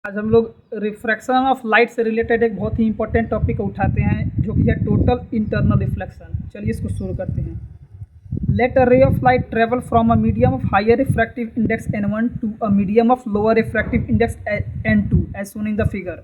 आज हम लोग रिफ्रैक्शन ऑफ लाइट से रिलेटेड एक बहुत ही इंपॉर्टेंट टॉपिक उठाते हैं जो कि है टोटल इंटरनल रिफ्लेक्शन। चलिए इसको शुरू करते हैं। Let a ray of light travel from a medium of higher refractive index n1 to a medium of lower refractive index n2 as shown in the figure.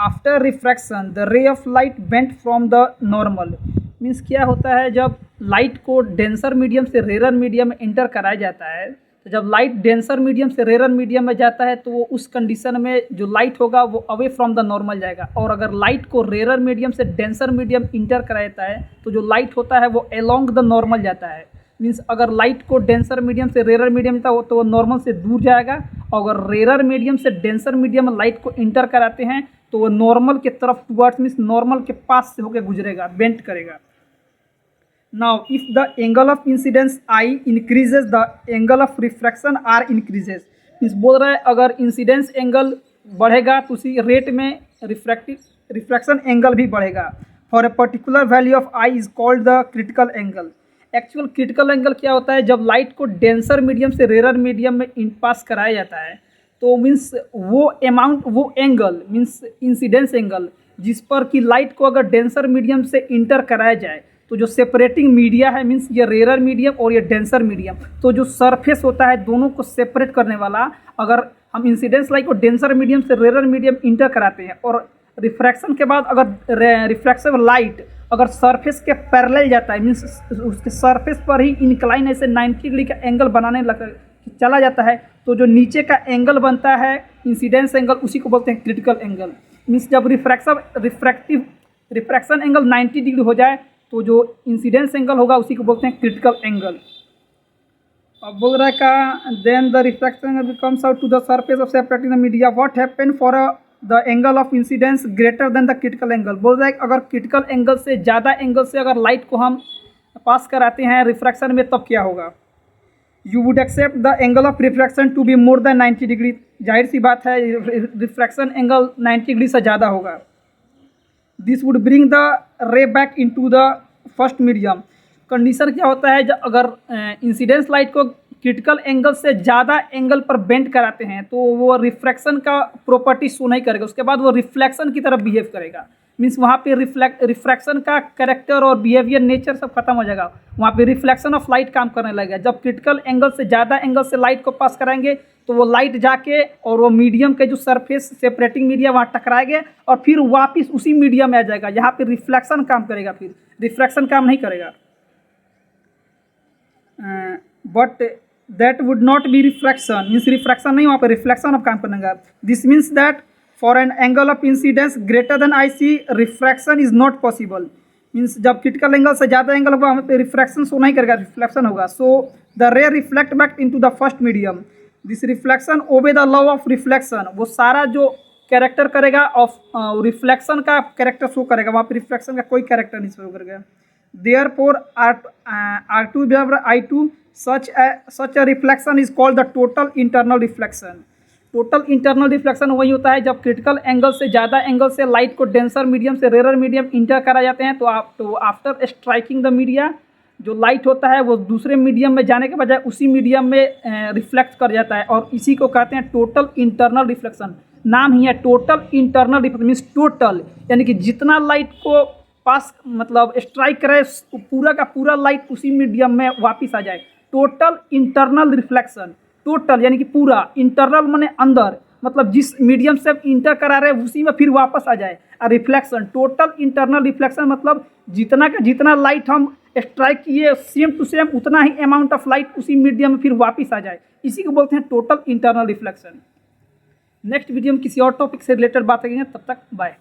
After refraction the ray of light bent from the normal. Means क्या होता है, जब light को denser medium से rare medium में enter कराया जाता है, तो जब लाइट डेंसर मीडियम से रेयर मीडियम में जाता है तो वो उस कंडीशन में जो लाइट होगा वो अवे फ्रॉम द नॉर्मल जाएगा। और अगर लाइट को रेयर मीडियम से डेंसर मीडियम इंटर कराता है तो जो लाइट होता है वो अलोंग द नॉर्मल जाता है। मीन्स अगर लाइट को डेंसर मीडियम से रेयर मीडियम था तो वो नॉर्मल से दूर जाएगा, और अगर रेयर मीडियम से डेंसर मीडियम में लाइट को इंटर कराते हैं तो वो नॉर्मल के तरफ टुवर्ड्स, मीन्स नॉर्मल के पास से होकर गुजरेगा, बेंट करेगा। Now, if the angle of incidence I increases, the angle of refraction R increases। Means बोल रहा है अगर इंसिडेंस एंगल बढ़ेगा तो उसी रेट में रिफ्रैक्शन एंगल भी बढ़ेगा। For a particular value of I is called the critical angle. Actual critical angle क्या होता है, जब लाइट को डेंसर मीडियम से रेयर मीडियम में पास कराया जाता है तो मीन्स वो अमाउंट, वो एंगल मीन्स इंसिडेंस एंगल जिस पर कि लाइट को अगर डेंसर मीडियम से इंटर कराया जाए तो जो सेपरेटिंग मीडिया है, मीन्स ये रेयर मीडियम और ये डेंसर मीडियम, तो जो सरफेस होता है दोनों को सेपरेट करने वाला, अगर हम इंसिडेंस लाइट को डेंसर मीडियम से रेयर मीडियम इंटर कराते हैं और रिफ्रैक्शन के बाद अगर रिफ्रैक्शन लाइट अगर सरफेस के पैरेलल जाता है, मीन्स उसके सरफेस पर ही इंक्लाइन ऐसे 90 डिग्री का एंगल बनाने चला जाता है, तो जो नीचे का एंगल बनता है इंसिडेंस एंगल, उसी को बोलते हैं क्रिटिकल एंगल। मीन्स जब रिफ्रैक्शन एंगल 90 डिग्री हो जाए तो जो इंसिडेंस एंगल होगा उसी को बोलते हैं क्रिटिकल एंगल। अब बोल रहा है का then the refraction angle comes out to the surface of separating the media, what happen for the angle of incidence greater than the critical angle. बोल रहा है अगर क्रिटिकल एंगल से ज़्यादा एंगल से अगर लाइट को हम पास कराते हैं रिफ्रैक्शन में तब क्या होगा। You would accept the angle of refraction to be more than 90 degree. जाहिर सी बात है रिफ्रैक्शन एंगल 90 डिग्री से ज़्यादा होगा। दिस वुड ब्रिंग द रे back into the first medium. Condition क्या होता है, जब अगर इंसिडेंस लाइट को क्रिटिकल एंगल से ज़्यादा एंगल पर बेंड कराते हैं तो वो रिफ्रैक्शन का प्रॉपर्टी शो नहीं करेगा, उसके बाद वो रिफ्लेक्शन की तरफ बिहेव करेगा। मीन्स वहाँ पे रिफ्रैक्शन का कैरेक्टर और बिहेवियर नेचर सब खत्म हो जाएगा, वहाँ पे रिफ्लेक्शन ऑफ लाइट काम करने लगेगा। जब क्रिटिकल एंगल से ज़्यादा एंगल से लाइट को पास कराएंगे तो वो लाइट जाके और वो मीडियम के जो सरफेस सेपरेटिंग मीडिया वहाँ टकराएंगे और फिर वापस उसी मीडियम में आ जाएगा, यहाँ पे रिफ्लेक्शन काम करेगा, फिर रिफ्रैक्शन काम नहीं करेगा। But that would not be refraction, means refraction नहीं, वहाँ पे रिफ्लेक्शन ऑफ काम करेगा। This means that for an angle of incidence greater than I C refraction is not possible. Means जब क्रिटिकल एंगल से ज़्यादा एंगल होगा वहाँ पे रिफ्रैक्शन शो नहीं करेगा, रिफ्लेक्शन होगा। सो द रे reflect back into the first medium. This reflection obey the law of reflection. वो सारा जो कैरेक्टर करेगा ऑफ रिफ्लेक्शन का कैरेक्टर शो करेगा, वहाँ पे रिफ्लेक्शन का कोई कैरेक्टर नहीं शो करेगा। देयरफॉर R2 बराबर I2 such a reflection is called the total internal reflection. Total internal reflection वही होता है जब क्रिटिकल एंगल से ज़्यादा एंगल से लाइट को डेंसर मीडियम से रेयर मीडियम इंटर करा जाते हैं तो आफ्टर स्ट्राइकिंग द मीडिया जो लाइट होता है वो दूसरे मीडियम में जाने के बजाय उसी मीडियम में रिफ्लेक्ट कर जाता है, और इसी को कहते हैं टोटल इंटरनल रिफ्लेक्शन। नाम ही है total internal reflection. Means total यानी कि जितना लाइट को पास मतलब स्ट्राइक करे पूरा का पूरा लाइट उसी मीडियम में वापस आ जाए, टोटल इंटरनल रिफ्लेक्शन। टोटल यानी कि पूरा, इंटरनल माने अंदर, मतलब जिस मीडियम से इंटर करा रहे उसी में फिर वापस आ जाए। और रिफ्लेक्शन, टोटल इंटरनल रिफ्लेक्शन मतलब जितना का जितना लाइट हम स्ट्राइक किए सेम टू सेम उतना ही अमाउंट ऑफ लाइट उसी मीडियम में फिर वापस आ जाए, इसी को बोलते हैं total internal reflection. Next video में किसी और टॉपिक से रिलेटेड बात करेंगे, तब तक बाय।